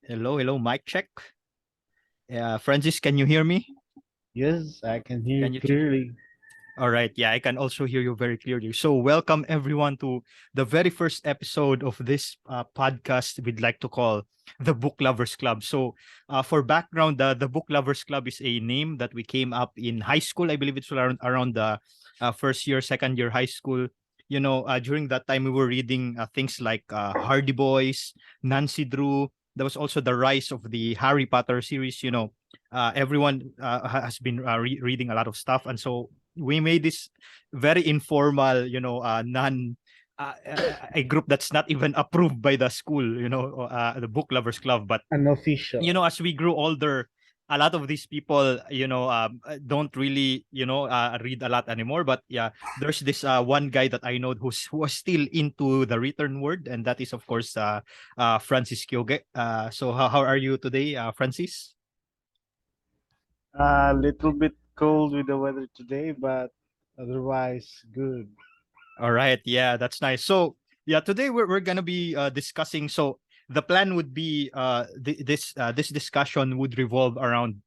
Hello, hello, mic check. Francis, can you hear me? Yes, I can hear Can you you? clearly. All right. Yeah, I can also hear you very clearly. So, welcome everyone to the very first episode of this podcast we'd like to call the Book Lovers Club. So, for background, the Book Lovers Club is a name that we came up in high school. I believe it's around the first year, second year high school. During that time, we were reading things like Hardy Boys, Nancy Drew. There was also the rise of the Harry Potter series. Everyone has been reading a lot of stuff, and so we made this very informal, non a group that's not even approved by the school, the book lovers club. But Unofficial. as we grew older, a lot of these people, don't really, read a lot anymore. But yeah, there's this one guy that I know who was still into the written word, and that is of course Francis Quiogue. So how are you today, Francis? A little bit cold with the weather today, but otherwise good. All right. Yeah, that's nice. So, yeah, today we're going to be discussing. So, the plan would be this discussion would revolve around,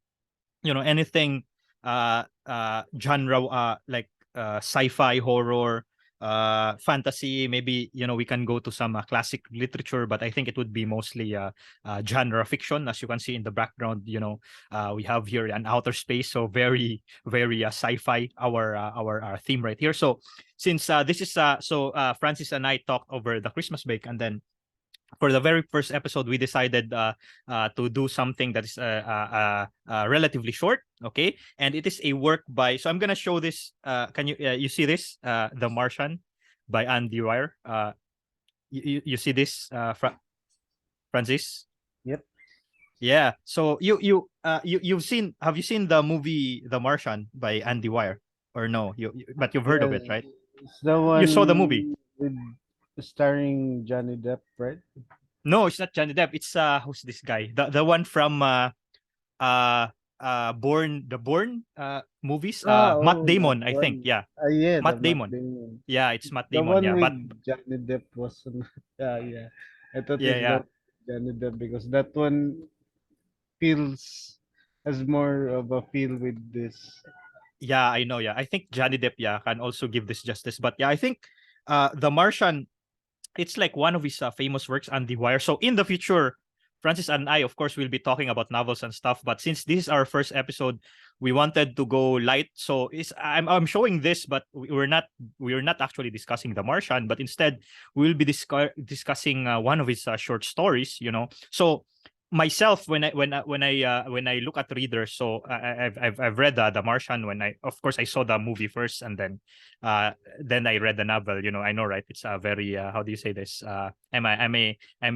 anything genre, like sci-fi, horror, fantasy. Maybe, we can go to some classic literature, but I think it would be mostly genre fiction. As you can see in the background, we have here an outer space, so very very sci-fi, our theme right here. So since this is Francis and I talked over the Christmas break, and then for the very first episode, we decided to do something that is relatively short, okay? And it is a work by. So I'm gonna show this. Can you see this? The Martian by Andy Weir. You see this, Francis? Yep. Yeah. So you've seen, have you seen the movie The Martian by Andy Weir, or no? But you've heard of Yes, it, right? it's the You saw the movie. one with starring Johnny Depp, right? No, it's not Johnny Depp. It's who's this guy? The one from uh Born movies, Matt That Damon, I think. one. Yeah, Yeah, the Matt Matt Damon. Damon. Yeah, it's Matt The Damon. one Yeah, with but Johnny Depp was. Yeah. I thought yeah, it's yeah, that Johnny Depp because that one feels has more of a feel with this. yeah, I know. Yeah, I think Johnny Depp, yeah, can also give this justice. But yeah, I think The Martian, it's like one of his famous works, Andy Wire. So in the future, Francis and I, of course, will be talking about novels and stuff. But since this is our first episode, we wanted to go light. So I'm showing this, but we're not actually discussing The Martian, but instead we will be discussing one of his short stories. So myself, when I look at readers, so I've read The Martian. When I, of course, I saw the movie first, and then I read the novel. I know, right? It's a very how do you say this? I'm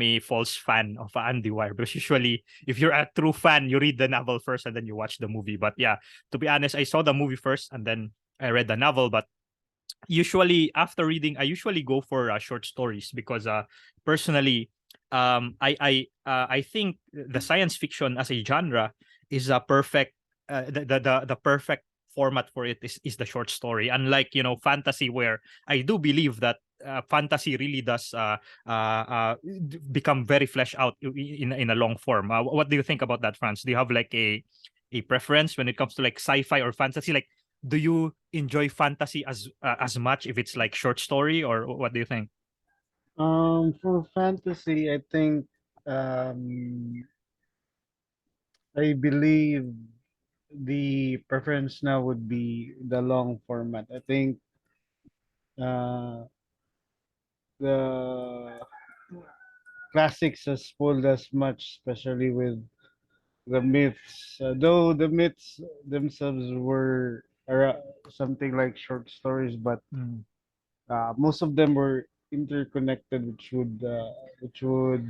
a false fan of Andy Weir, because usually if you're a true fan, you read the novel first and then you watch the movie. But yeah, to be honest, I saw the movie first and then I read the novel. But usually after reading, I usually go for short stories, because personally, I think the science fiction as a genre is a perfect the perfect format for it is the short story. Unlike, fantasy, where I do believe that fantasy really does become very fleshed out in a long form. What do you think about that, France? Do you have like a preference when it comes to like sci-fi or fantasy? Like, do you enjoy fantasy as much if it's like short story, or what do you think? For fantasy, I think um, I believe the preference now would be the long format. I think uh, the classics has pulled us much, especially with the myths. Though the myths themselves were something like short stories, but Mm. most of them were interconnected, which would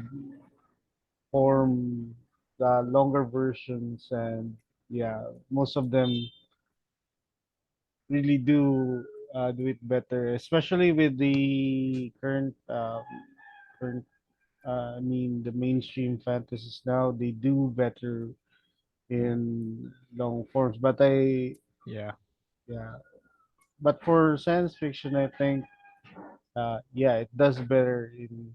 form the longer versions, and yeah, most of them really do it better, especially with the current I mean the mainstream fantasies now they do better in long forms. But I Yeah. yeah, but for science fiction, I think yeah, it does better in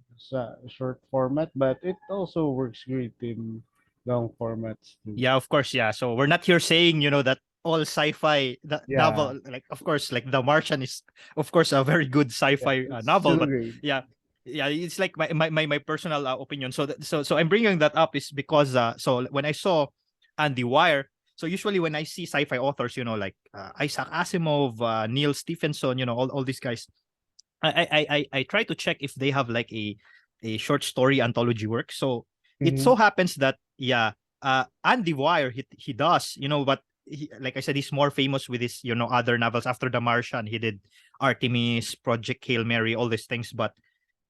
short format, but it also works great in long formats too. Yeah, of course. Yeah. So we're not here saying, that all sci-fi the Yeah, novel, like, of course, like The Martian is, of course, a very good yeah, sci-fi it's novel. still But great. yeah, yeah, it's like my personal opinion. So so I'm bringing that up is because so when I saw Andy Weir, so usually when I see sci-fi authors, like Isaac Asimov, Neil Stephenson, all these guys, I try to check if they have like a short story anthology work. So it Hmm. so happens that, yeah, Andy Weir, he does, but like I said, he's more famous with his, other novels. After The Martian, he did Artemis, Project Hail Mary, all these things. But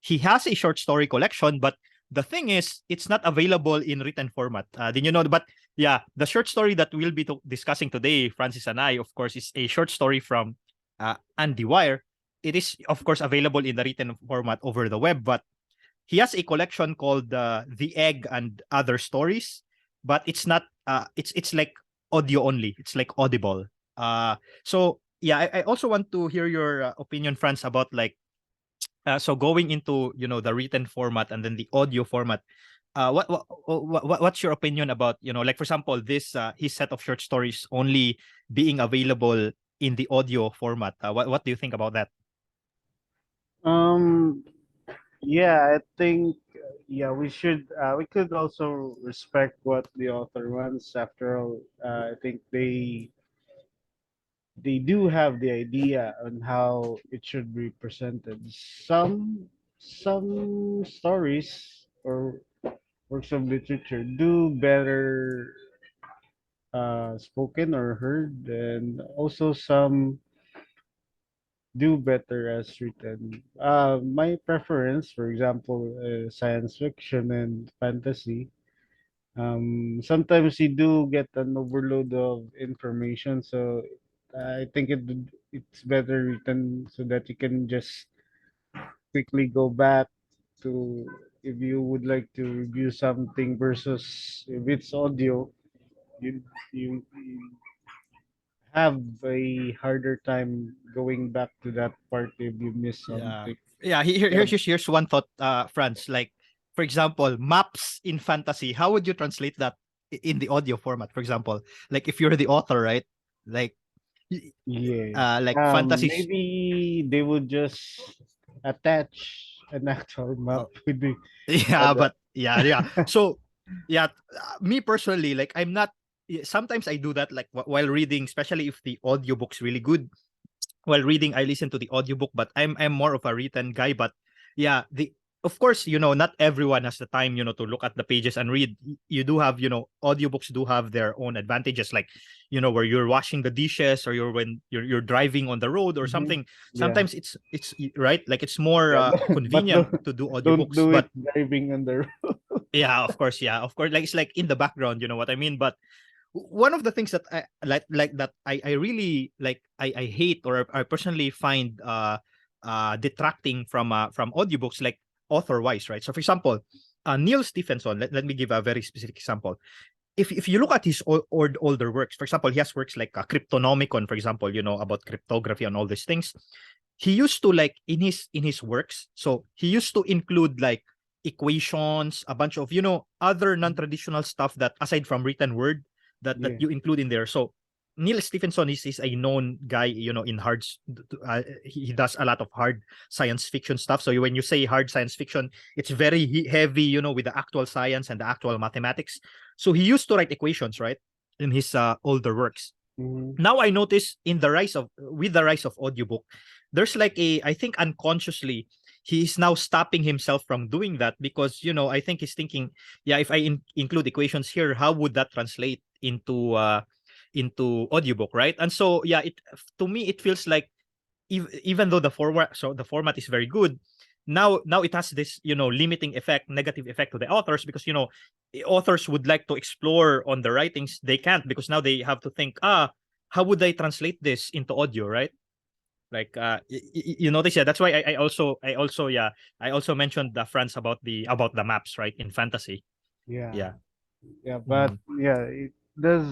he has a short story collection, but the thing is, it's not available in written format. Did you know? But yeah, the short story that we'll be discussing today, Francis and I, of course, is a short story from Andy Weir. It is, of course, available in the written format over the web, but he has a collection called The Egg and Other Stories, but it's not. It's like audio only. It's like Audible. So yeah, I also want to hear your opinion, Franz, about like so going into the written format and then the audio format. What's your opinion about like for example this his set of short stories only being available in the audio format? What do you think about that? Um, yeah, I think yeah we could also respect what the author wants. After all, I think they do have the idea on how it should be presented. Some stories or works of literature do better spoken or heard, and also some do better as written. My preference, for example, science fiction and fantasy. Sometimes you do get an overload of information, so I think it's better written so that you can just quickly go back to if you would like to review something versus if it's audio, you have a harder time going back to that part if you miss Yeah. something. Yeah, Yeah, here's one thought, Franz. Like, for example, maps in fantasy. How would you translate that in the audio format? For example, like if you're the author, right? Like, yeah. like fantasy. Maybe they would just attach an actual map Oh, with the yeah, other. but yeah, yeah. So, yeah, me personally, like, I'm not. Sometimes I do that, like while reading, especially if the audiobook's really good. While reading, I listen to the audiobook, but I'm more of a written guy. But yeah, the of course, not everyone has the time, to look at the pages and read. You do have, audiobooks do have their own advantages, like, where you're washing the dishes or you're driving on the road or Hmm. something. Yeah, Sometimes it's right, like it's more yeah, but convenient to do don't audiobooks. do it But driving on the road. yeah, of course, like it's like in the background, you know what I mean. But one of the things that I like that I really like I hate or I personally find detracting from audiobooks, like author wise, right? So for example, Neil Stephenson, let me give a very specific example. If you look at his older works, for example, he has works like Cryptonomicon, for example, about cryptography and all these things. He used to like in his works, so he used to include like equations, a bunch of other non-traditional stuff that aside from written word that Yeah. you include in there. So Neil Stephenson is a known guy, in he does a lot of hard science fiction stuff. So when you say hard science fiction, it's very heavy, with the actual science and the actual mathematics. So he used to write equations, right, in his older works. Hmm. Now I notice in the rise of with the rise of audiobook, there's like I think unconsciously he's now stopping himself from doing that because I think he's thinking, yeah, if I include equations here, how would that translate into audiobook, right? And so yeah, it to me it feels like even though the format is very good, now it has this limiting effect, negative effect to the authors, because authors would like to explore on the writings, they can't because now they have to think, how would I translate this into audio, right? Like you notice, yeah, that's why I also yeah, I also mentioned the France about the maps, right, in fantasy. Yeah. Yeah. Yeah, but Mhm. yeah, it does.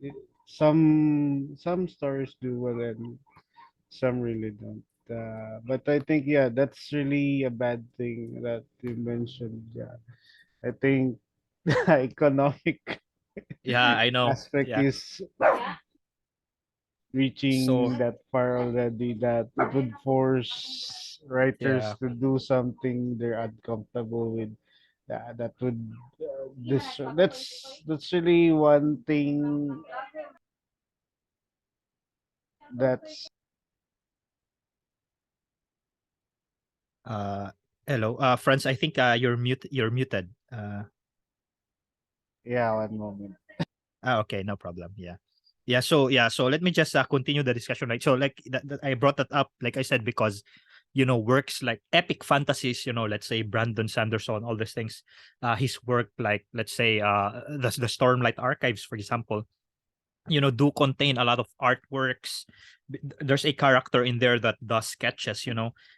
It, some stories do well and some really don't. but I think yeah, that's really a bad thing that you mentioned. Yeah, I think the economic Yeah, I know. aspect Yeah. is So reaching that far already that it would force yeah. writers to do something they're uncomfortable with. Yeah, that would this that's really one thing that's Uh Hello. Franz, I think you're muted. yeah, one moment. Okay, no problem. Yeah. So let me just continue the discussion, right? So like I brought that up, like I said, because works like epic fantasies, let's say Brandon Sanderson, all these things, his work, like let's say the Stormlight Archives, for example, do contain a lot of artworks. There's a character in there that does sketches,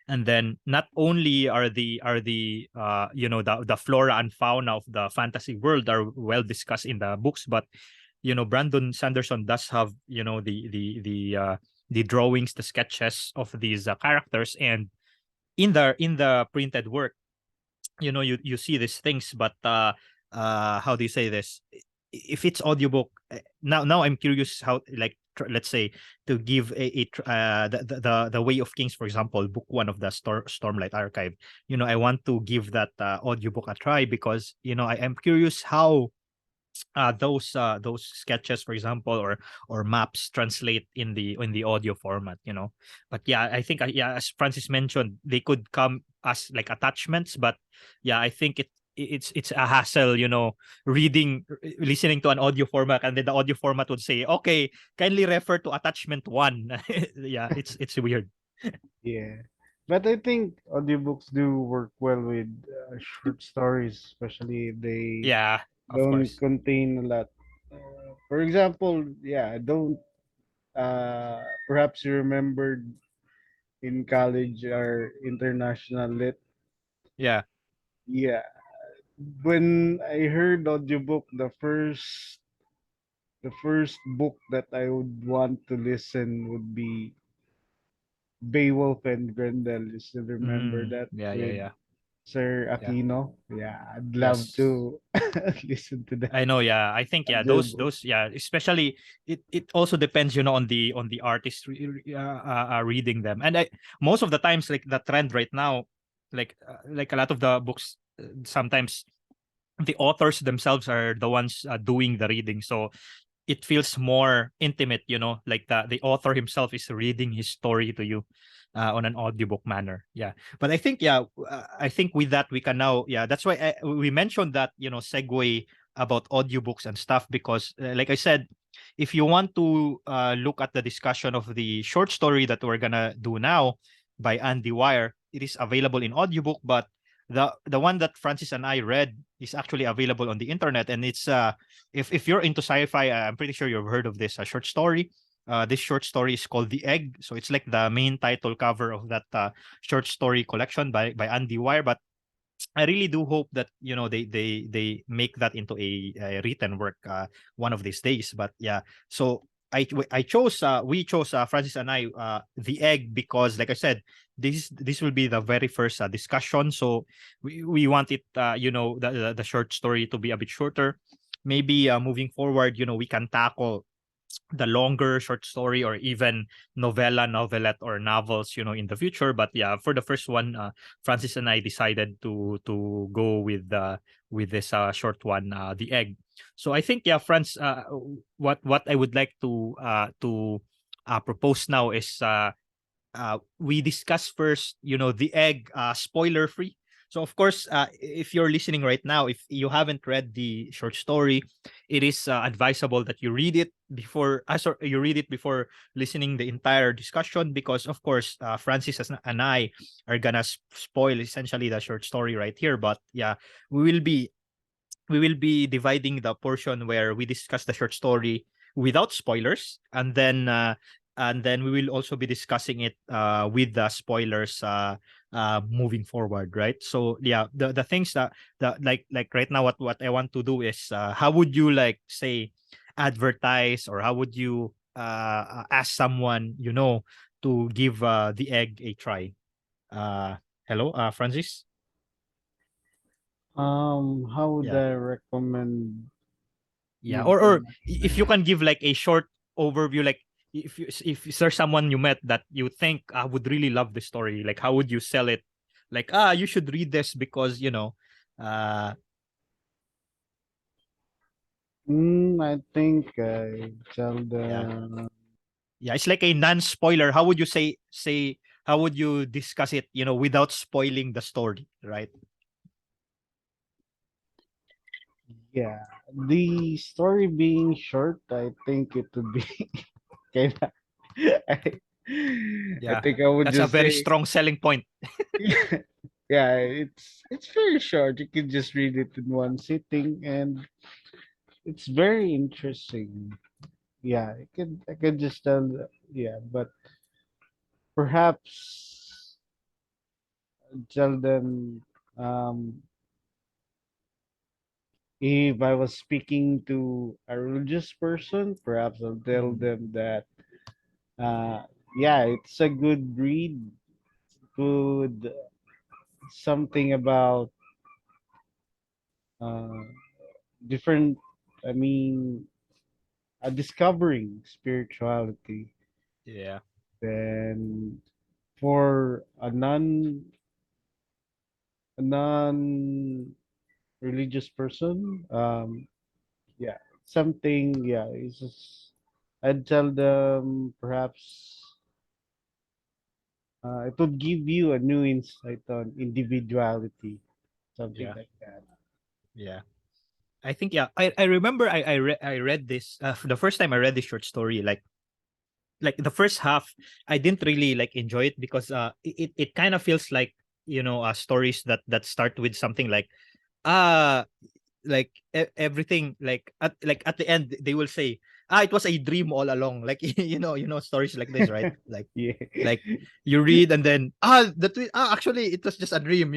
and then not only are the flora and fauna of the fantasy world are well discussed in the books, but Brandon Sanderson does have the drawings, the sketches of these characters, and in the printed work, you see these things, but how do you say this, if it's audiobook, now I'm curious how, like, let's say, to give the Way of Kings, for example, book one of the Stormlight Archive. I want to give that audiobook a try, because I am curious how those sketches, for example, or maps translate in the audio format. But yeah, I think, yeah, as Francis mentioned, they could come as like attachments, but yeah, I think it's a hassle, listening to an audio format, and then the audio format would say, okay, kindly refer to attachment one. Yeah, it's weird. Yeah, but I think audiobooks do work well with short stories, especially if they Yeah, of don't course. contain a lot. For example, yeah, don't perhaps you remembered in college our international lit. Yeah. Yeah, when I heard audiobook, the first book that I would want to listen would be Beowulf and Grendel. You still remember that Yeah, yeah, with yeah. Sir Yeah. Aquino? Yeah, I'd love Yes. to listen to that I know, yeah. I think, yeah, audiobook. those, yeah, especially, it also depends, on the artist reading them. And most of the times, like the trend right now, like a lot of the books, sometimes the authors themselves are the ones doing the reading. So it feels more intimate, like the author himself is reading his story to you on an audiobook manner. Yeah. But I think, yeah, I think with that we can now, yeah, that's why we mentioned that, segue about audiobooks and stuff, because like I said, if you want to look at the discussion of the short story that we're gonna do now by Andy Weir, it is available in audiobook, but the one that Francis and I read is actually available on the internet, and it's if you're into sci-fi, I'm pretty sure you've heard of this short story. This short story is called The Egg, so it's like the main title cover of that short story collection by Andy Weir. But I really do hope that they make that into a written work one of these days. But yeah, so I chose we chose Francis and I The Egg, because like I said, this will be the very first discussion. So we want it, the short story to be a bit shorter. Maybe moving forward, we can tackle the longer short story, or even novella, novelette, or novels, in the future. But yeah, for the first one, Francis and I decided to go with this short one, The Egg. So I think, yeah, Franz, what I would like to propose now is, we discuss first, The Egg, spoiler free. So of course, if you're listening right now, if you haven't read the short story, it is advisable that you read it before. Sorry, you read it before listening the entire discussion, because of course, Francis and I are gonna spoil essentially the short story right here. But yeah, we will be we will be dividing the portion where we discuss the short story without spoilers, and then we will also be discussing it with the spoilers moving forward, right? So yeah, the things that like right now, what I want to do is, how would you, like, say, advertise, or how would you ask someone, to give the egg a try. Uh, Hello, Francis. How would Yeah, I recommend yeah. give Or them? if you can give like a short overview, like if there's someone you met that you think would really love the story, like how would you sell it? Like you should read this because uh, I think I tell yeah, them. yeah. It's like a non-spoiler. How would you say? How would you discuss it? Without spoiling the story, right? Yeah, the story being short, I think it would be kind of. I, I Yeah, think I would that's a just very say, strong selling point. yeah, it's very short. You can just read it in one sitting, and it's very interesting. Yeah, I can just tell. Yeah, but perhaps tell them um, if I was speaking to a religious person, perhaps I'll tell Mm, them that yeah, it's a good read, good something about uh, different. I mean, discovering spirituality. yeah, Then for a non religious person, yeah, something. Yeah, it's just I'd tell them perhaps it would give you a new insight on individuality, something yeah, like that. yeah. I think yeah. I remember I read this the first time I read this short story. Like the first half, I didn't really like enjoy it because it kind of feels like stories that start with something uh like everything like at the end they will say it was a dream all along, like stories like this, right? Yeah. Like you read and then actually it was just a dream,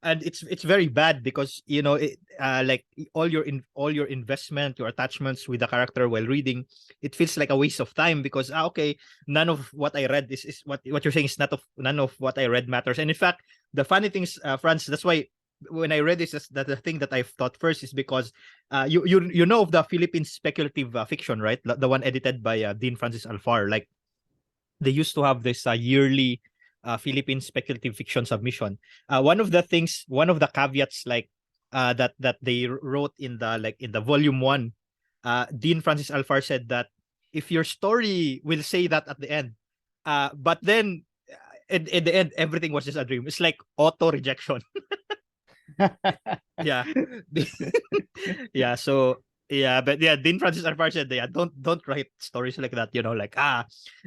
and it's very bad because like all your investment, your attachments with the character while reading, it feels like a waste of time because okay, none of what I read is what you're saying is not of none of what I read matters. And in fact, the funny things, Franz, that's why when I read this, that the thing that I thought first is because you know of the Philippine speculative fiction, right? The one edited by Dean Francis Alfar. Like they used to have this yearly Philippine speculative fiction submission. One of the caveats, like that they wrote in the volume one, Dean Francis Alfar said that if your story will say that at the end, but then in the end everything was just a dream. It's like auto rejection. Yeah. Yeah, so yeah, but yeah, Dean Francis Alvar said, yeah, don't write stories like that, like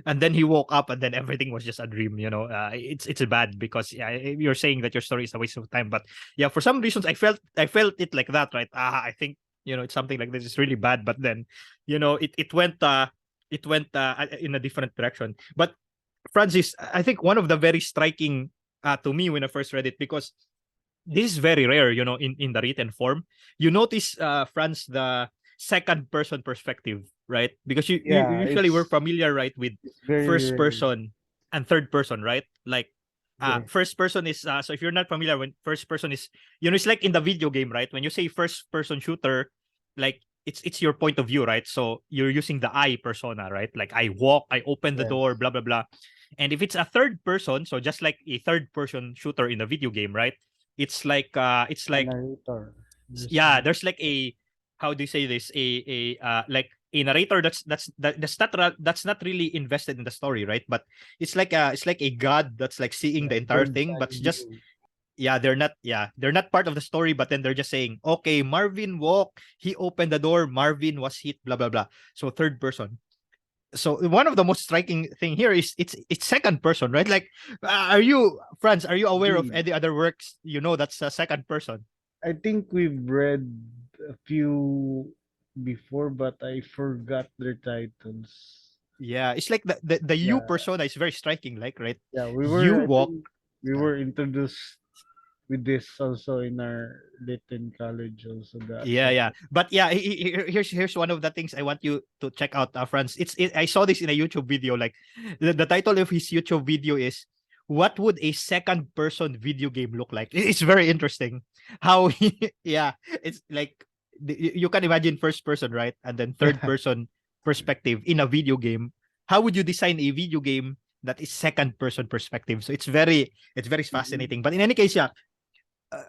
and then he woke up and then everything was just a dream, it's bad because yeah, you're saying that your story is a waste of time, but yeah, for some reasons I felt it like that, right? I think it's something like this is really bad, but then it went in a different direction. But Francis, I think one of the very striking to me when I first read it, because this is very rare, in the written form. You notice, Franz, the second person perspective, right? Because you Yeah, usually we're familiar, right, with it's very first rare. person and third person, right? Like, Yeah, first person is so if you're not familiar, when first person is, it's like in the video game, right? When you say first person shooter, like it's your point of view, right? So you're using the I persona, right? Like I walk, I open the yes. door, blah blah blah. And if it's a third person, so just like a third person shooter in a video game, right? It's A like narrator. There's yeah, there's like a, how do you say this, like a narrator that's not really invested in the story, right? But it's like a god that's like seeing yeah, the entire bird's thing, eye but it's just view. they're not part of the story, but then they're just saying, okay, Marvin walked, he opened the door, Marvin was hit, blah blah blah. So third person. So one of the most striking thing here is it's second person, right? Like, are you, Franz, are you aware of Indeed. any other works that's a second person? I think we've read a few before, but I forgot their titles. Yeah, it's like the you Yeah, persona is very striking, like, right? yeah, we You were, I walk. think we Yeah, were introduced with this also in our lit in college also that Yeah, yeah. subject. But yeah, here's one of the things I want you to check out, Franz. I saw this in a YouTube video. Like the title of his YouTube video is "What would a second person video game look like?" It's very interesting. How yeah, it's like you can imagine first person, right, and then third Yeah. person perspective in a video game. How would you design a video game that is second person perspective? So it's very Mhm. fascinating. But in any case, yeah,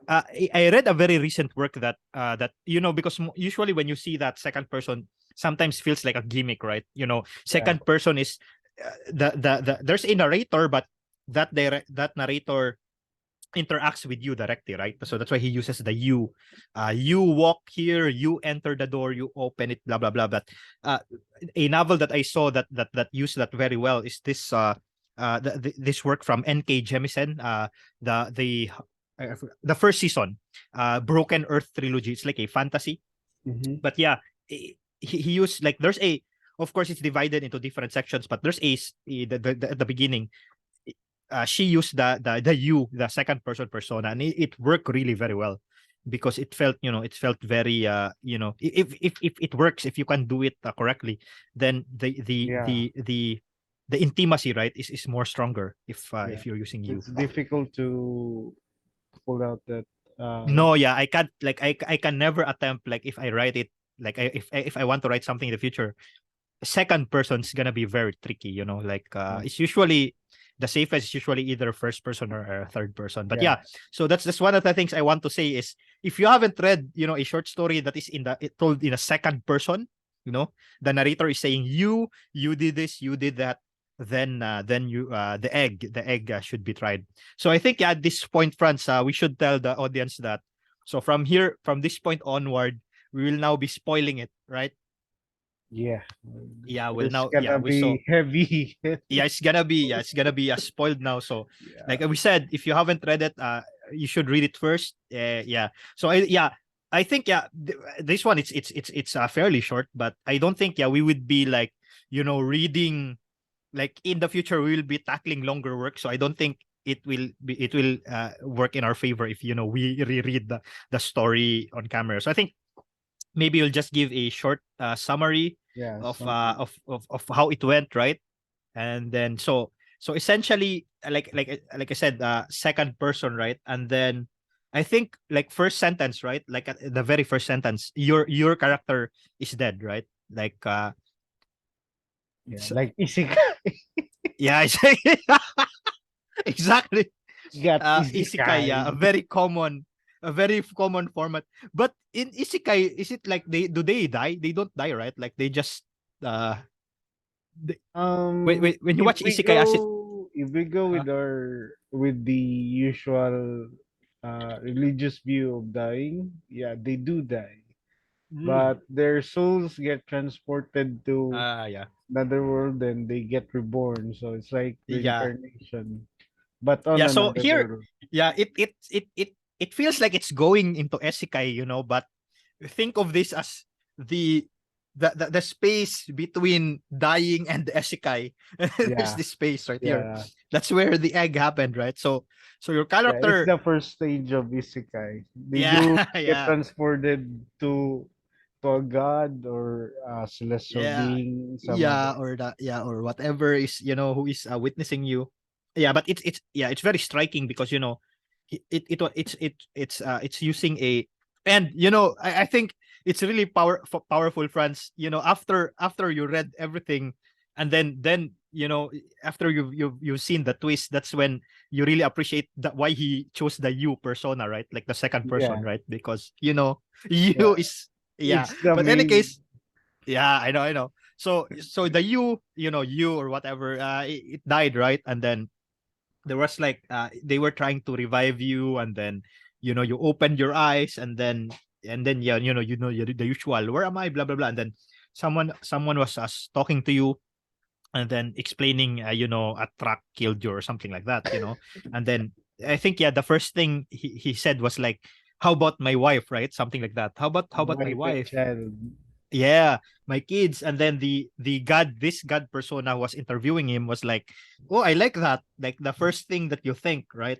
I read a very recent work that because usually when you see that second person sometimes feels like a gimmick, right? Yeah. Second person is there's a narrator, but that narrator interacts with you directly, right? So that's why he uses the you. You walk here, you enter the door, you open it, blah blah blah. But uh, a novel that I saw that used that very well is this work from N.K. Jemisin, the first season, Broken Earth trilogy. It's like a fantasy, Hmm. but yeah, he used like there's a of course it's divided into different sections, but there's at the beginning she used the second person persona, and it worked really very well because it felt very if it works, if you can do it correctly, then Yeah. the intimacy, right, is more stronger Yeah. if you're using you. It's difficult to pull out that No, yeah, I can't, like I can never attempt, like if I write it, like if I want to write something in the future, second person's gonna be very tricky, like yeah. it's usually the safest is usually either first person or third person. But Yeah. yeah, so that's one of the things I want to say is, if you haven't read, a short story that is told in a second person, the narrator is saying you did this, you did that, then the egg should be tried. So I think, yeah, at this point, Franz, we should tell the audience that, so from this point onward, we will now be spoiling it, right? Yeah. Yeah, we'll It's now, yeah, gonna we saw, be heavy. yeah, it's gonna be a spoiled now. So Yeah. like we said, if you haven't read it, you should read it first. Yeah. So I think, yeah, this one, it's fairly short, but I don't think, yeah, we would be like, reading, like in the future we will be tackling longer work. So I don't think it will work in our favor if we reread the story on camera. So I think maybe you'll just give a short summary Yeah. of how it went, right? And then, so essentially, like I said, second person, right? And then I think, like, first sentence, right? Like at the very first sentence, your character is dead, right? Like Yeah. it's, Like isekai. yeah, it's exactly. Got Isekai, yeah, isekai. a very common format. But in isekai, is it like they die? They don't die, right? Like they just uh they, when you If watch we isekai, as it go uh, with the usual religious view of dying, yeah, they do die, mm, but their souls get transported to yeah. another world and they get reborn. So it's like Yeah. reincarnation, but on Yeah, so another here, world. yeah, it feels like it's going into isekai, but think of this as the the space between dying and the isekai. There's Yeah, this space right here. yeah, That's where the egg happened, right? So your yeah. It's character, the first stage of isekai. They yeah, do get yeah, transported to a god or a celestial yeah, being, some yeah, other. or that, yeah, or whatever is, who is witnessing you. Yeah, but it's very striking because, it's using a, and I think it's really powerful, Franz. After you read everything, and then after you've seen the twist, that's when you really appreciate that, why he chose the you persona, right? Like the second person, Yeah, right? Because you yeah. is, yeah. It's the But in any main. case, yeah, I know. So the you or whatever, it died, right? And then there was like, they were trying to revive you, and then you opened your eyes, and then yeah, the usual, where am I, blah blah blah, and then someone was talking to you, and then explaining, a truck killed you or something like that. And then I think, yeah, the first thing he said was like, how about my wife, right? Something like that. How about my Wife and wife? child. Yeah, my kids. And then this god persona who was interviewing him was like, oh, I like that, like the first thing that you think, right?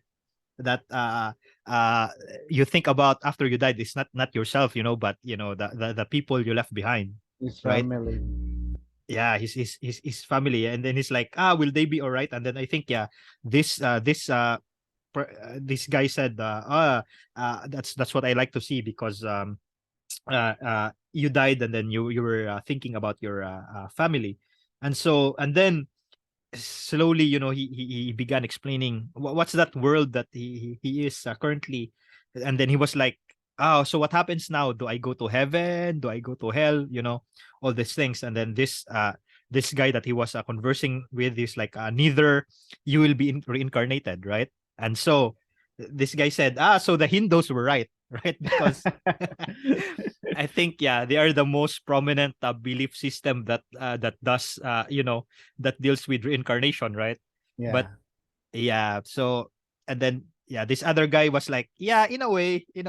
that uh you think about after you died. It's not yourself, but the people you left behind, His right? family. Yeah, his family. And then he's like, will they be all right? And then I think, yeah, this guy said, that's what I like to see, because you died, and then you were thinking about your family. And then slowly, he began explaining what's that world that he is currently. And then he was like, oh, so what happens now? Do I go to heaven? Do I go to hell? All these things. And then this guy that he was conversing with is like, neither you will be reincarnated, right? And so this guy said, so the Hindus were right, right? Because I think, yeah, they are the most prominent belief system that does that deals with reincarnation, right? But Yeah. yeah, so, and then, yeah, this other guy was like, yeah, in a way, they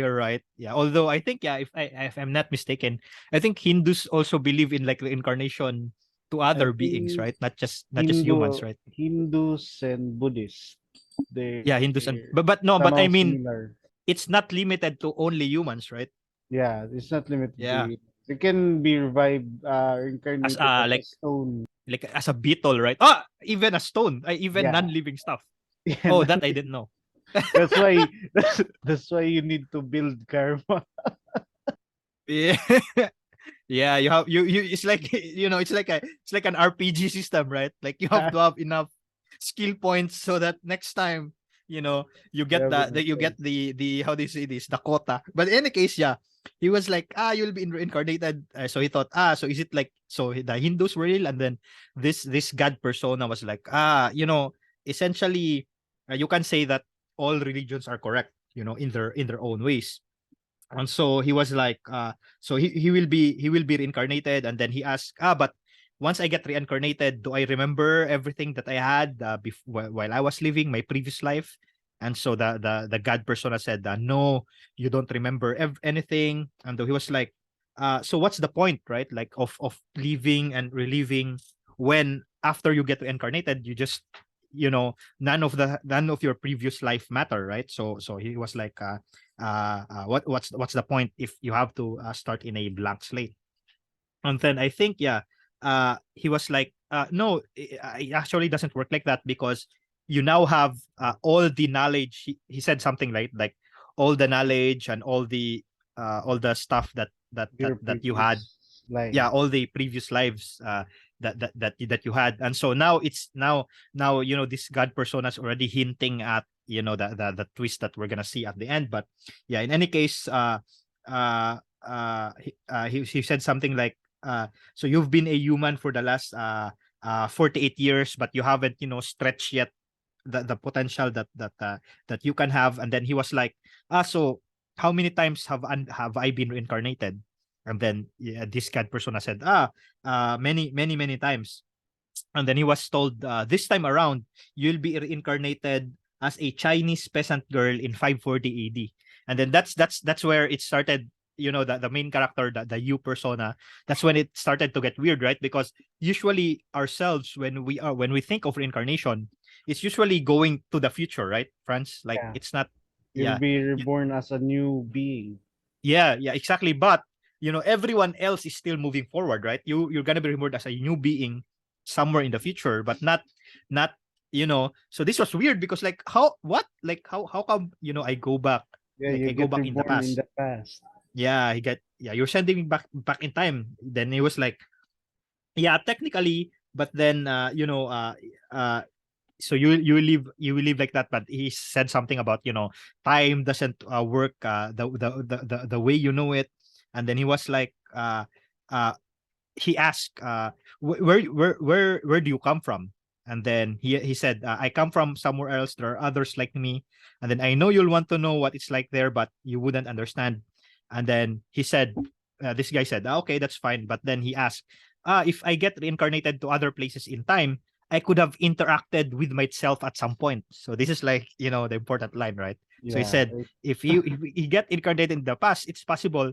are right. Yeah, although I think, yeah, if I'm not mistaken, I think Hindus also believe in like reincarnation to I other beings, think right? Not just humans, right? Hindus and Buddhists, Yeah, Hindus, and they're but no, but I somehow mean, similar. it's not limited to only humans, right? Yeah, it's not limited to Yeah, it. They can be revived, as reincarnated as a like stone. as a beetle, right? Even a stone, even Yeah, non-living stuff. yeah. Oh, that I didn't know. That's why that's why you need to build karma. Yeah. Yeah, you it's like it's like an RPG system, right? Like you have to have enough skill points so that next time, you You get have the enough you get points. the how do you say this, the quota. But in any case, yeah, he was like, you'll be reincarnated. So he thought, so is it like, so the Hindus were real? And then this god persona was like, essentially, you can say that all religions are correct, in their own ways. And so he was like, so he will be reincarnated. And then he asked, but once I get reincarnated, do I remember everything that I had while I was living my previous life? And so the god persona said, no, you don't remember anything. And he was like, so what's the point, right? Like of living and reliving, when after you get reincarnated, you just, none of your previous life matter, right? So he was like, what's the point if you have to start in a blank slate? And then I think, yeah, he was like, no, it actually doesn't work like that, because you now have all the knowledge. He said something like all the knowledge and all the stuff Your that you had. previous life. Yeah, all the previous lives that you had. And so now it's now this god persona is already hinting at, the twist that we're gonna see at the end. But yeah, in any case, he said something like, so you've been a human for the last 48 years, but you haven't stretched yet the potential that you can have. And then he was like, so how many times have I been reincarnated? And then, yeah, this god persona said, many many many times. And then he was told, this time around, you'll be reincarnated as a Chinese peasant girl in 540 AD. And then that's where it started. The main character, the you persona. That's when it started to get weird, right? Because usually ourselves, when we think of reincarnation, it's usually going to the future, right, France? Like, Yeah. it's not. You'll Yeah, be reborn as a new being. yeah, exactly. But everyone else is still moving forward, right? You're gonna be removed as a new being somewhere in the future, but not. So this was weird, because like, how come I go back, Yeah, like you I go get back in the reborn in past. the past. Yeah, you're sending me back in time. Then he was like, yeah, technically, but then uh so you will live like that. But he said something about, time doesn't work the way you know it. And then he was like, uh he asked, where do you come from? And then he said, I come from somewhere else. There are others like me. And then I know you'll want to know what it's like there, but you wouldn't understand. And then he said, this guy said, okay, that's fine. But then he asked, if I get reincarnated to other places in time, I could have interacted with myself at some point. So this is like, the important line, right? So he Yeah. said, if you get incarnated in the past, it's possible,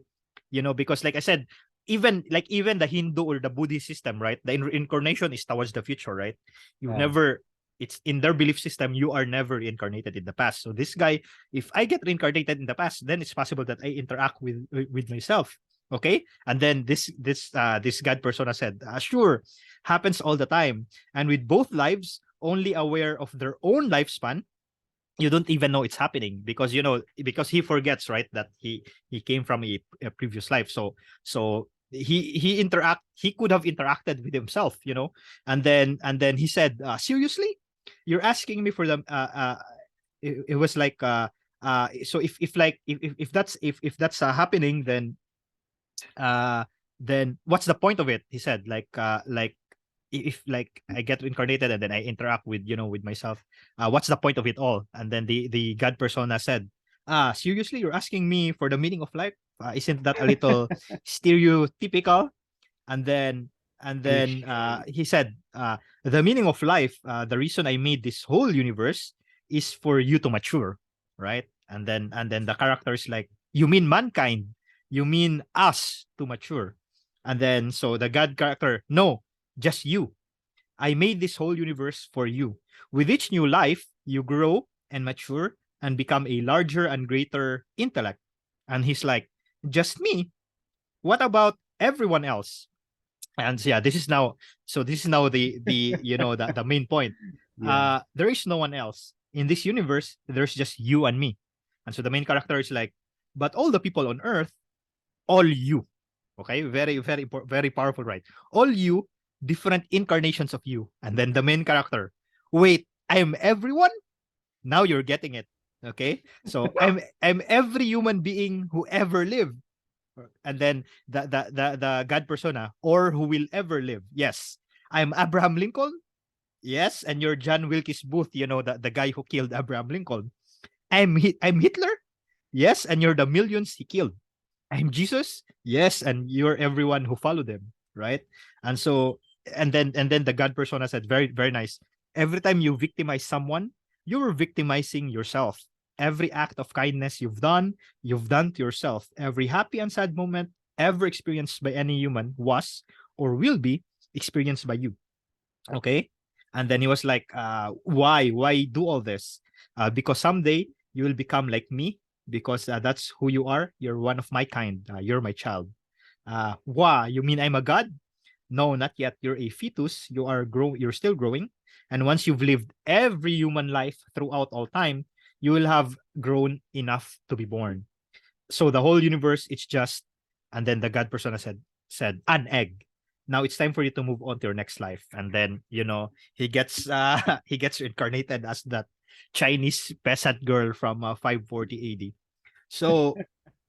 because like I said, even the Hindu or the Buddhist system, right? The incarnation is towards the future, right? You've Yeah. never. it's in their belief system, you are never reincarnated in the past. So this guy, if I get reincarnated in the past, then it's possible that I interact with myself. Okay, and then this god persona said, sure, happens all the time, and with both lives only aware of their own lifespan, you don't even know it's happening, because because he forgets, right, that he came from a previous life. So he could have interacted with himself, and then he said, seriously, you're asking me for the it was like so if like if that's happening, uh then what's the point of it, he said, like if like I get incarnated and then I interact with myself, what's the point of it all? And then the god persona said, seriously, you're asking me for the meaning of life? Isn't that a little stereotypical? And then he said, the meaning of life, the reason I made this whole universe is for you to mature, right? And then the character is like, you mean mankind, you mean us to mature? And then so the god character, no, just you. I made this whole universe for you. With each new life, you grow and mature and become a larger and greater intellect. And he's like, just me? What about everyone else? And so, yeah, this is now the the main point. Yeah. There is no one else in this universe. There's just you and me. And so the main character is like, but all the people on Earth, all you. Okay, very powerful, right? All you, different incarnations of you. And then the main character, wait, I'm everyone? Now you're getting it. Okay, so I'm every human being who ever lived. And then the god persona, or who will ever live. Yes, I'm Abraham Lincoln. Yes, and you're John Wilkes Booth, the guy who killed Abraham Lincoln. I'm Hitler. Yes, and you're the millions he killed. I'm Jesus. Yes, and you're everyone who followed him, right? And so, and then the god persona said, very very nice. Every time you victimize someone, you're victimizing yourself. Every act of kindness you've done to yourself. Every happy and sad moment ever experienced by any human was or will be experienced by you. Okay. And then he was like, why do all this? Because someday you will become like me, because that's who you are. You're one of my kind. You're my child. Why, you mean I'm a god? No, not yet. You're a fetus. You're still growing. And once you've lived every human life throughout all time, you will have grown enough to be born. So the whole universe, it's just, and then the god persona said an egg. Now it's time for you to move on to your next life. And then he gets he gets incarnated as that Chinese peasant girl from 540 AD. So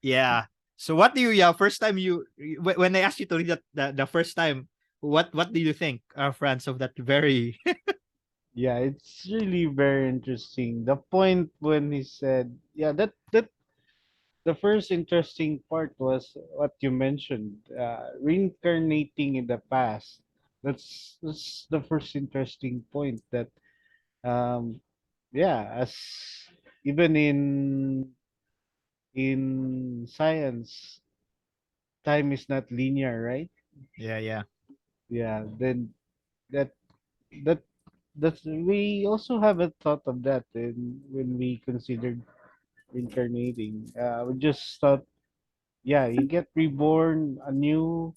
yeah. So what do you, yeah, first time when I asked you to read that the first time, what do you think, France, of that very Yeah, it's really very interesting. The point when he said, yeah, that the first interesting part was what you mentioned, reincarnating in the past. That's the first interesting point that, um, yeah, as even in science, time is not linear, right? yeah, yeah, Yeah, then that that that's we also haven't thought of that in when we considered reincarnating. We just thought, yeah, you get reborn anew,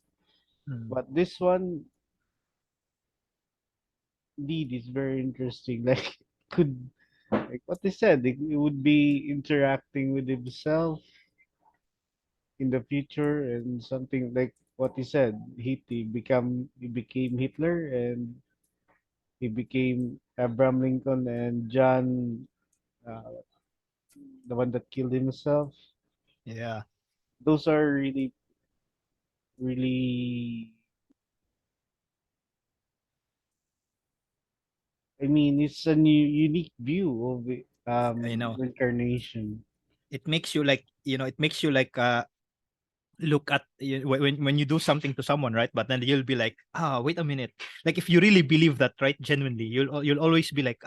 mm, but this one indeed is very interesting. Like, could, like what they said, it would be interacting with himself in the future, and something like what he said. He became Hitler, and he became Abraham Lincoln and John, uh, the one that killed himself. yeah, Those are really, really. I mean, it's a new, unique view of I know. reincarnation. It makes you like, it makes you like look at when you do something to someone, right? But then you'll be like, wait a minute. Like, if you really believe that, right, genuinely, you'll always be like,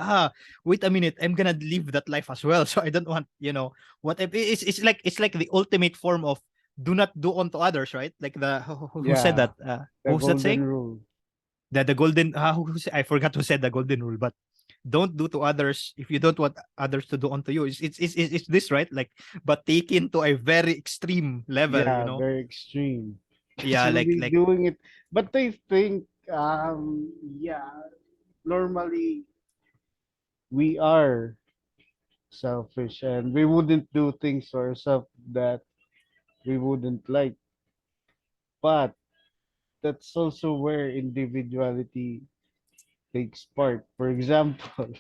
wait a minute, I'm gonna live that life as well. So I don't want, what if it's like the ultimate form of do not do unto others, right? Like the who said Yeah, that? the Who's that golden saying? rule. The golden I forgot who said the golden rule, but don't do to others if you don't want others to do unto you. It's this, right? Like, but taken to a very extreme level, you Yeah, know? very extreme. It's Yeah, really like doing it. But I think, yeah, normally we are selfish and we wouldn't do things for ourselves that we wouldn't like. But that's also where individuality takes part. For example,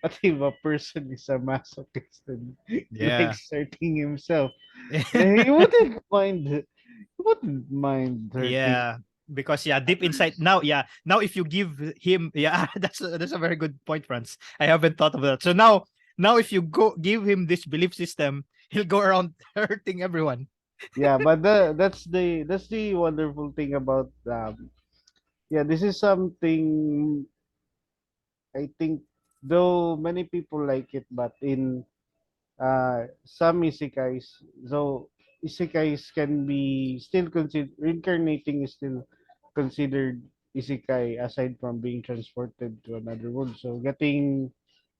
what if a person is a masochist and he yeah. likes hurting himself? He wouldn't mind hurting. Yeah, because yeah, deep inside now, yeah, now if you give him, yeah, that's a very good point, Franz. I haven't thought of that. So now if you go give him this belief system, he'll go around hurting everyone. Yeah, but that's the wonderful thing about yeah, this is something I think, though many people like it, but in some isekais, so isekais can be still considered, reincarnating is still considered isekai aside from being transported to another world. So getting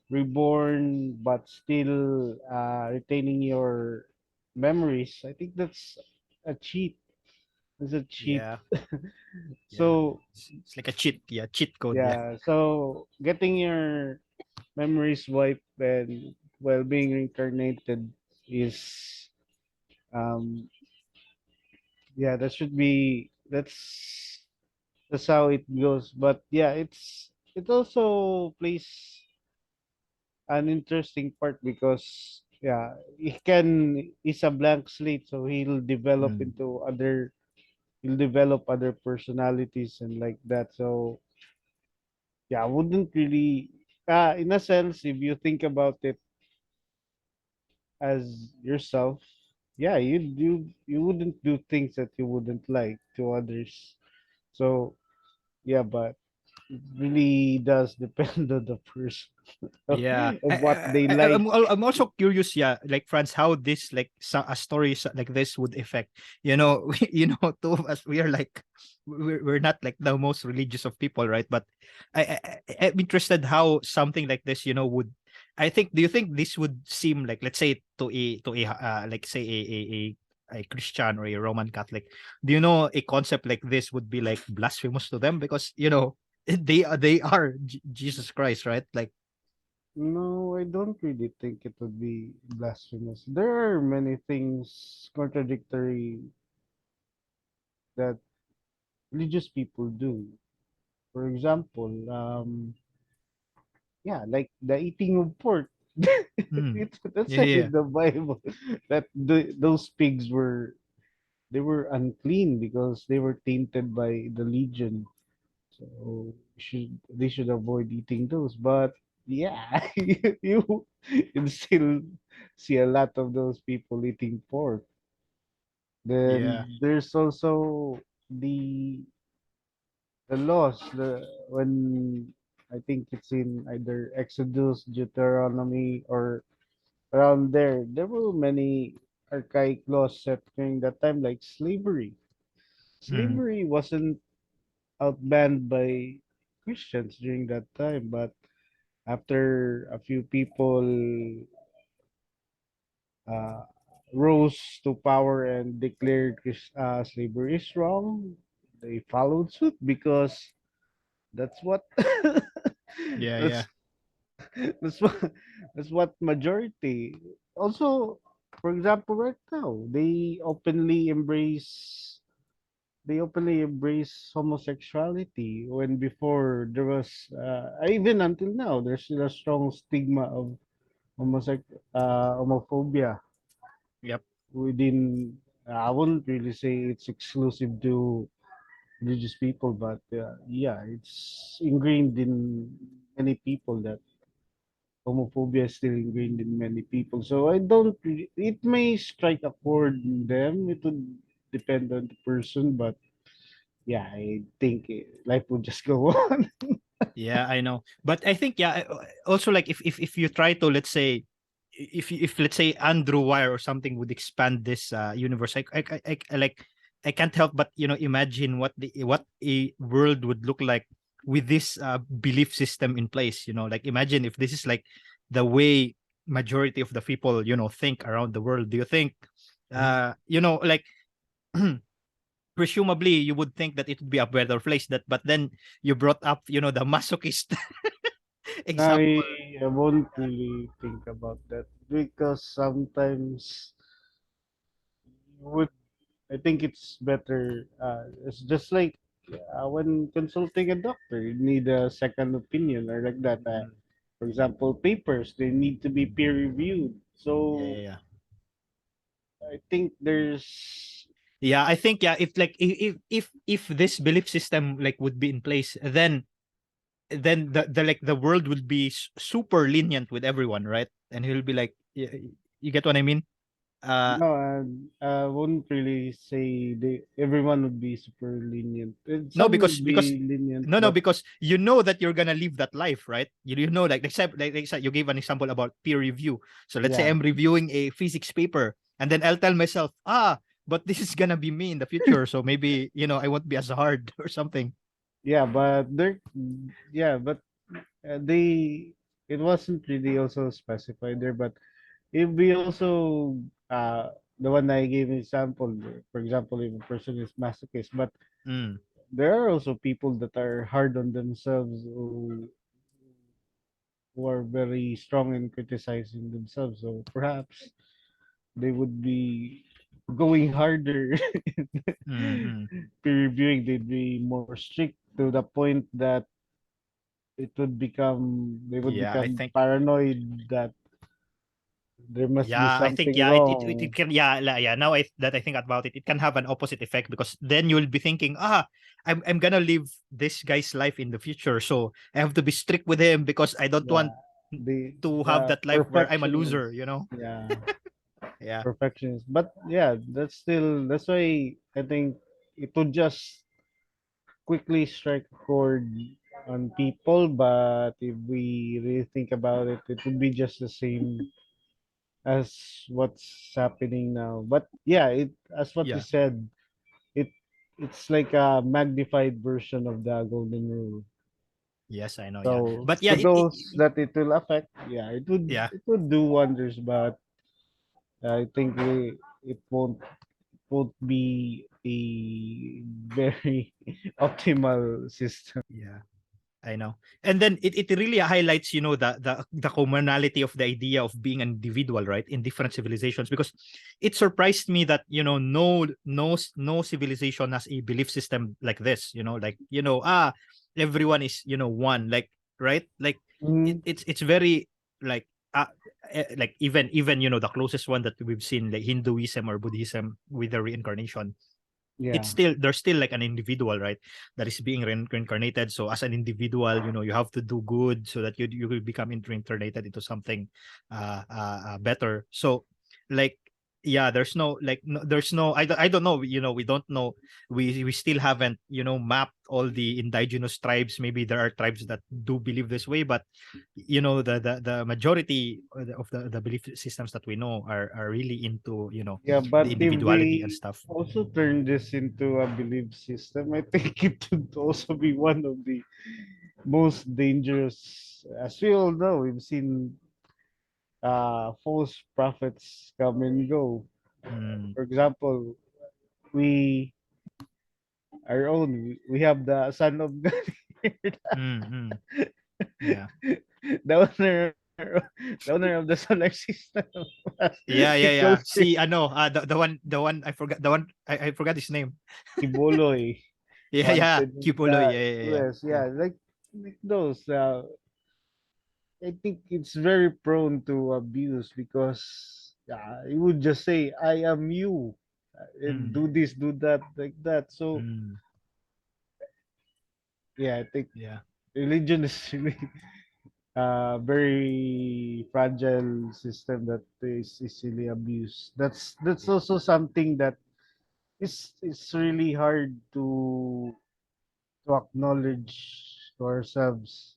reborn but still retaining your memories, I think that's a cheat. It's a cheat. Yeah, yeah, So it's like a cheat, yeah, cheat code, yeah, yeah, so getting your memories wiped and while being reincarnated is um yeah, that's how it goes. But yeah, it also plays an interesting part because yeah, he's a blank slate, so mm, he'll develop other personalities and like that. So yeah, I wouldn't really in a sense, if you think about it as yourself, yeah, you wouldn't do things that you wouldn't like to others. So yeah, but it really does depend on the person yeah. of what they like. I'm also curious, yeah, like Franz, how this like a story like this would affect, you know, two of us, we are like, we're not like the most religious of people, right? But I'm interested how something like this, would. I think. Do you think this would seem like, let's say, to a like say a Christian or a Roman Catholic? Do you know a concept like this would be like blasphemous to them because they are Jesus Christ, right? Like. No, I don't really think it would be blasphemous. There are many things contradictory that religious people do. For example, yeah, like the eating of pork. Mm. That's Yeah, said yeah, in the Bible that those pigs were unclean because they were tainted by the legion. So they should avoid eating those. But yeah, you still see a lot of those people eating pork. yeah. Then there's also the the laws. When I think it's in either Exodus, Deuteronomy, or around there, there were many archaic laws set during that time, like slavery. Mm. Slavery wasn't outbanned by Christians during that time, but after a few people uh, rose to power and declared slavery is wrong, they followed suit because that's what Yeah, yeah. that's that's what that's what majority. Also, for example, right now they openly embrace homosexuality when before there was even until now there's still a strong stigma of homophobia Yep. within. I wouldn't really say it's exclusive to religious people, but yeah, it's ingrained in many people that homophobia is still ingrained in many people. So I don't. It may strike a chord in them. It would depend on the person, but yeah, I think life would just go on. Yeah, I know. But I think yeah, also like if you try to, let's say, if let's say Andrew Wire or something would expand this universe, I like, I can't help but imagine what a world would look like with this belief system in place. Like imagine if this is like the way majority of the people think around the world. Do you think Mhm. like presumably you would think that it would be a better place, that but then you brought up the masochist example. I won't really think about that because sometimes you would. I think it's better. It's just like when consulting a doctor, you need a second opinion or like that. Mm, For example, papers they need to be peer reviewed. yeah, So yeah, yeah. I think there's Yeah, I think, yeah, if like if this belief system like would be in place, then the like the world would be super lenient with everyone, right? And he'll be like, you get what I mean? Uh no. I wouldn't really say everyone would be super lenient. no, Some would because be lenient, no, but because that you're gonna live that life, right? Like except like you gave an example about peer review. So let's say yeah, I'm reviewing a physics paper, and then I'll tell myself, but this is gonna be me in the future, so maybe I won't be as hard or something. yeah, but yeah, but they it wasn't really also specified there, but if we also the one I gave example, for example, if a person is masochist, but Mm, there are also people that are hard on themselves who are very strong in criticizing themselves. So perhaps they would be going harder mm, mm. peer reviewing. They'd be more strict to the point that they would Yeah, I become think. paranoid that there must be Yeah, I think, something yeah, it wrong. can, yeah, yeah. Now I think about it, it can have an opposite effect, because then you'll be thinking, I'm gonna live this guy's life in the future, so I have to be strict with him because I don't Yeah, want the to have the that life where I'm a loser. perfectionist. Yeah, Yeah, perfectionist. But yeah, that's why I think it would just quickly strike a chord on people. But if we really think about it, it would be just the same as what's happening now. But yeah, it as what you yeah. said, it it's like a magnified version of the golden rule. Yes, I know. Yeah, So but yeah, to those that it will affect, yeah, yeah, it would do wonders. But I think it won't be a very optimal system. yeah. I know. And then it really highlights, the commonality of the idea of being an individual, right, in different civilizations, because it surprised me that, no civilization has a belief system like this, like, everyone is, one, like, right? Like Mm, it's very like like even the closest one that we've seen, like Hinduism or Buddhism with the reincarnation, yeah, there's still like an individual, right, that is being reincarnated. So as an individual, you have to do good so that you will become reincarnated into something better. So like, yeah, there's no like no, there's no I don't know, we don't know, we still haven't mapped all the indigenous tribes. Maybe there are tribes that do believe this way, but the majority of the belief systems that we know are really into yeah. the But if individuality and we stuff. also turn this into a belief system, I think it would also be one of the most dangerous. As we all know, we've seen false prophets come and go. Mm, For example, we our own we have the son of God here. mm, mm. Yeah. the owner the owner of the solar system. Yeah, He yeah, yeah. calls him See, the one I forgot, I forgot his name. Kiboloy, Yeah, yeah. wanted in Kipuloy. the Yeah, yeah, yeah, US. yeah. Yeah, like those. I think it's very prone to abuse because he would just say, "I am you," and Mm, do this, do that, like that. So mm, yeah, I think yeah. religion is really very fragile system that is easily abused. That's Yeah, also something that is really hard to acknowledge to ourselves.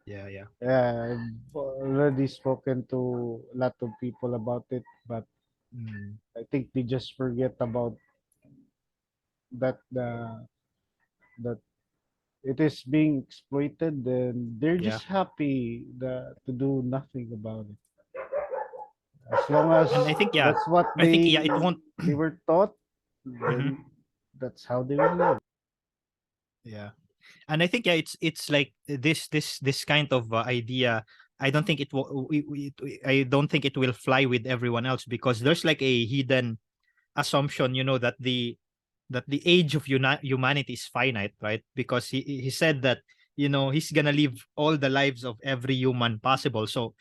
yeah, yeah. Yeah, I've already spoken to a lot of people about it, but Mm, I think they just forget about that that it is being exploited, then they're Yeah. just happy to do nothing about it. As long as And I think yeah, that's what I think yeah, it won't. they were taught, Mhm. then that's how they will live. Yeah. And I think yeah, it's like this kind of idea. I don't think it will. I don't think it will fly with everyone else because there's like a hidden assumption, that the age of humanity is finite, right? Because he said that he's gonna live all the lives of every human possible. So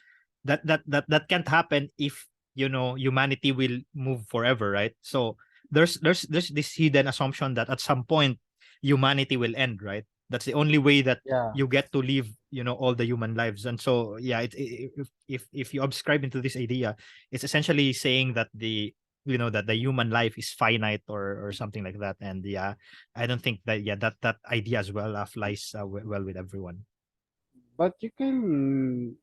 that can't happen if humanity will move forever, right? So there's this hidden assumption that at some point humanity will end, right? That's the only way that Yeah, you get to live all the human lives. And so yeah, if you subscribe into this idea, it's essentially saying that that the human life is finite or something like that. And yeah, I don't think that that idea as well flies well with everyone. but you can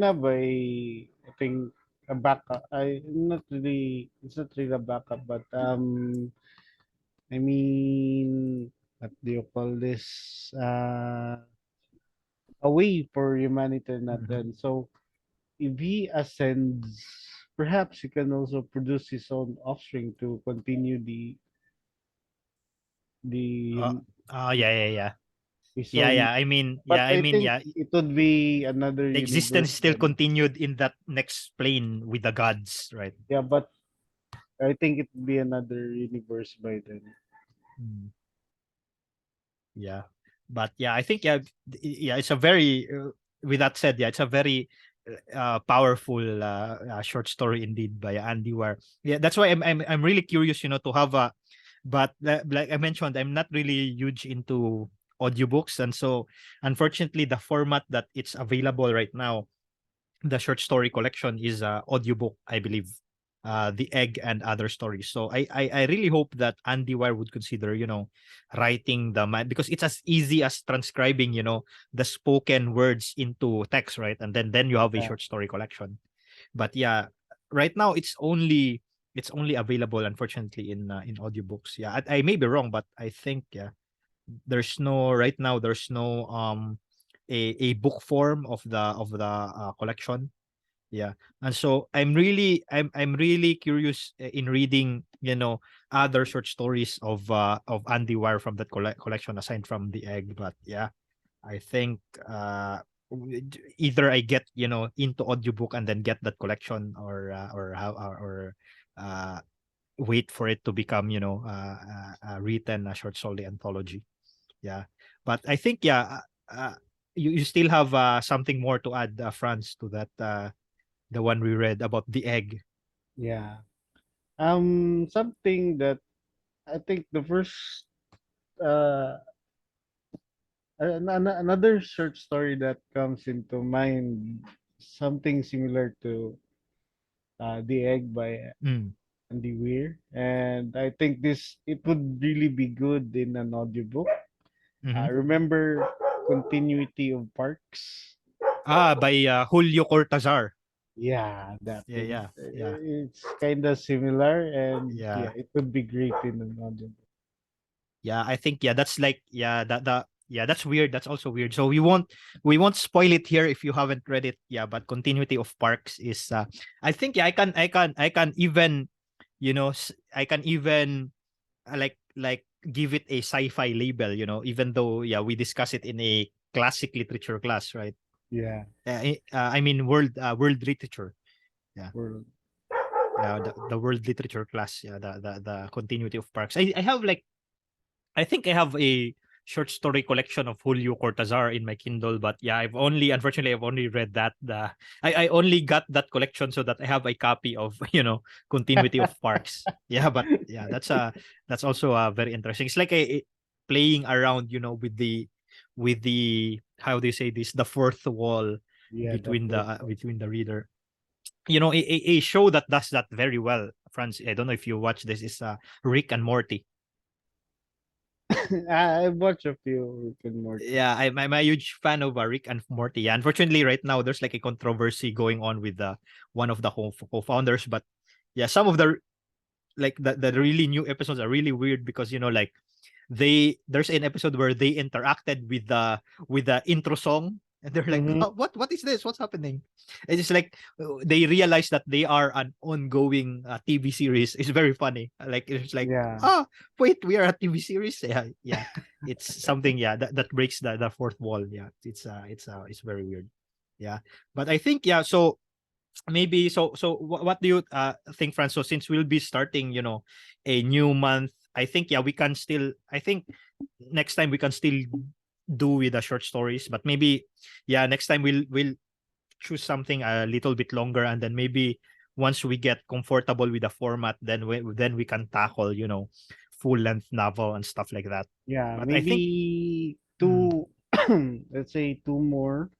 have I think a backup. I not really. It's not really a backup, but I mean, what do you call this? A way for humanity not Mhm. end. So if he ascends, perhaps he can also produce his own offspring to continue the uh, yeah, yeah, yeah, his yeah, own. yeah, But I think yeah, it would be another the universe existence still then. continued in that next plane with the gods, right? Yeah, but I think it would be another universe by then. Mm. Yeah, but yeah, I think yeah, yeah, it's a very with that said, yeah, it's a very powerful short story indeed by Andy Weir. Yeah, that's why I'm really curious, to have a, but like I mentioned, I'm not really huge into audiobooks, and so unfortunately, the format that it's available right now, the short story collection, is a audiobook, I believe. The Egg and Other Stories. So I really hope that Andy Weir would consider, writing because it's as easy as transcribing, the spoken words into text, right? And then you have a Yeah, short story collection. But yeah, right now it's only available, unfortunately, in audiobooks. Yeah, I may be wrong, but I think yeah, there's no a book form of the collection. Yeah. And so I'm really curious in reading, other short stories of Andy Weir from that collection aside from The Egg. But yeah, I think either I get, into audiobook and then get that collection, or how or uh wait for it to become, a written a short story anthology. Yeah. But I think yeah, you still have something more to add, Franz, to that the one we read about the egg. yeah. Something that I think the first uh another short story that comes into mind, something similar to The Egg by Mm. Andy Weir, and I think this it would really be good in an audiobook. Mm-hmm. Remember Continuity of Parks? By Julio Cortazar. Yeah, that Yeah, would yeah, yeah, it's kind of similar, and yeah, yeah, it would be great in an audiobook. yeah. I think yeah, that's like yeah, yeah, that's weird. That's also weird. So we won't spoil it here if you haven't read it. Yeah, but Continuity of Parks is I think yeah, I can even I can even like give it a sci-fi label, even though yeah, we discuss it in a classic literature class, right? Yeah, I mean world literature. Yeah. world. Yeah, the world literature class. Yeah, the Continuity of Parks. I have like I think I have a short story collection of Julio Cortazar in my Kindle, but yeah, I've only read that. I only got that collection so that I have a copy of Continuity of Parks. Yeah, but yeah, that's also very interesting. It's like a playing around, with the how do you say this, the fourth wall Yeah, the between the fourth one. between the reader. A show that does that very well, Franz. I don't know if you watch this. Is Rick and Morty. I've watched a few Rick and Morty. Yeah, I'm a huge fan of Rick and Morty. Yeah, unfortunately, right now there's like a controversy going on with one of the co-founders. But yeah, some of the like the really new episodes are really weird because like there's an episode where they interacted with the intro song, and they're like, Mm-hmm. what is this? What's happening? It's just like they realize that they are an ongoing TV series. It's very funny. Like it's like, Yeah. ah, wait, we are a TV series. Yeah, yeah. It's something. Yeah, that breaks the fourth wall. Yeah, it's very weird. Yeah, but I think yeah. So maybe what do you think, Franz? So since we'll be starting, a new month, I think yeah, we can still, I think next time we can still do with the short stories, but maybe yeah, next time we'll choose something a little bit longer, and then maybe once we get comfortable with the format, then we can tackle, full length novel and stuff like that. Yeah, But I think maybe mm, two, let's say two more,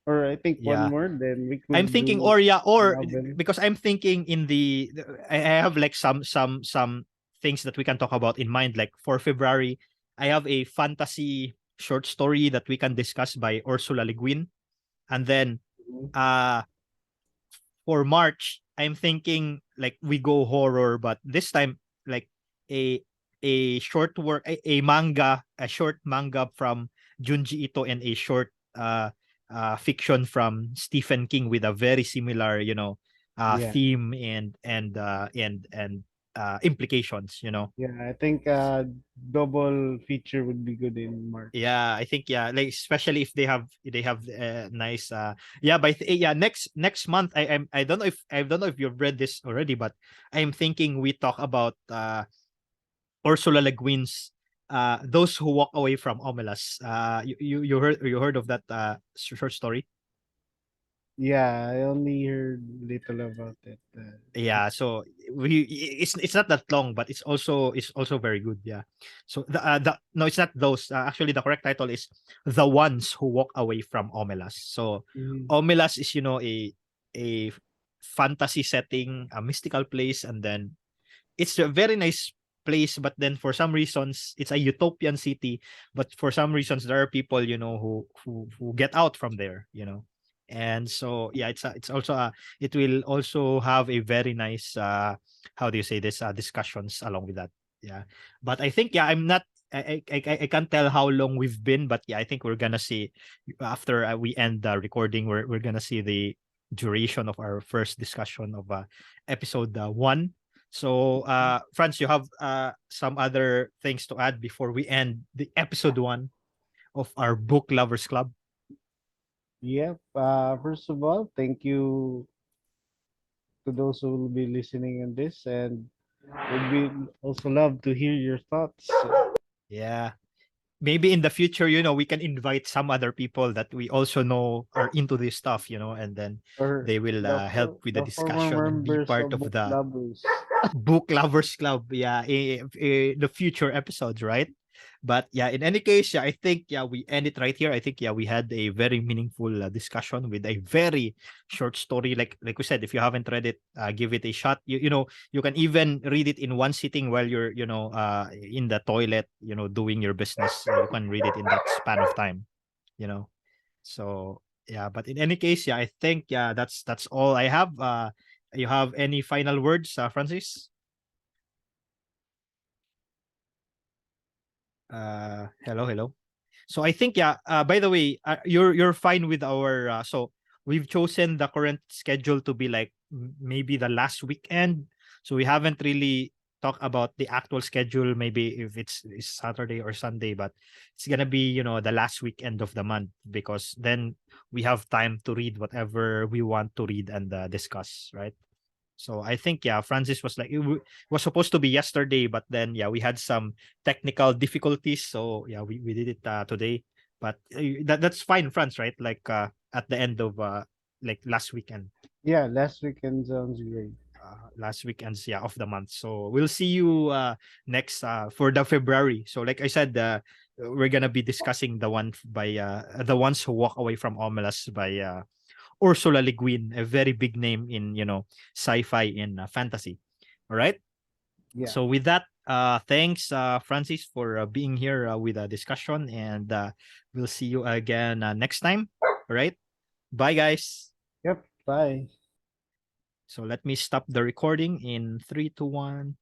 or I think one yeah, more, then we I'm could thinking, do or yeah, or novel. because I'm thinking in I have like some things that we can talk about in mind. Like for February, I have a fantasy short story that we can discuss by Ursula Le Guin, and then Mhm. uh for March, I'm thinking like we go horror, but this time like a a short work, a short manga from Junji Ito, and a short fiction from Stephen King with a very similar, Yeah, theme and implications, yeah. I think double feature would be good in March. Yeah, I think yeah, like especially if they have nice yeah, but yeah, next month I don't know if you've read this already, but I'm thinking we talk about Ursula Le Guin's Those Who Walk Away from Omelas. You heard of that short story? Yeah, I only heard little about it. Yeah, so it's not that long, but it's also very good. Yeah. So the no, it's not those. Actually, the correct title is The Ones Who Walk Away from Omelas. So Mhm. Omelas is a fantasy setting, a mystical place, and then it's a very nice place, but then for some reasons it's a utopian city, but for some reasons there are people, who get out from there, and so yeah, it's also it will also have a very nice how do you say this, discussions along with that. Yeah, but I think yeah, I'm not, I can't tell how long we've been, but yeah, I think we're gonna see after we end the recording, we're gonna see the duration of our first discussion of episode 1. So, Franz, you have some other things to add before we end the episode 1 of our Book Lovers Club? Yep. First of all, thank you to those who will be listening on this, and would be also love to hear your thoughts. Yeah. Maybe in the future, we can invite some other people that we also know are into this stuff, and then Or they will help with the the former discussion and be members part of of book the lovers. Book Lovers Club. Yeah, the future episodes, right? But yeah, in any case, yeah, I think yeah, we end it right here. I think yeah, we had a very meaningful discussion with a very short story. Like we said, if you haven't read it, give it a shot. You can even read it in one sitting while you're in the toilet, doing your business. You can read it in that span of time. You know, so yeah. But in any case, yeah, I think yeah, that's all I have. You have any final words, Francis? Hello, hello. So I think yeah. By the way, you're fine with our. So we've chosen the current schedule to be like maybe the last weekend. So we haven't really talked about the actual schedule. Maybe if it's Saturday or Sunday, but it's gonna be the last weekend of the month, because then we have time to read whatever we want to read and discuss, right? So I think yeah, Francis was like was supposed to be yesterday, but then yeah, we had some technical difficulties. So yeah, we did it today. But that's fine, Franz, right? Like at the end of like last weekend, Yeah, last weekend sounds great. last weekends, yeah, of the month. So we'll see you next for the February. So like I said, we're gonna be discussing the ones who walk away from Omelas by Ursula Le Guin, a very big name in sci-fi and fantasy. All right. Yeah. So with that, thanks Francis for being here with a discussion, and we'll see you again next time. All right. Bye guys. Yep. Bye. So let me stop the recording in 3, 2, 1.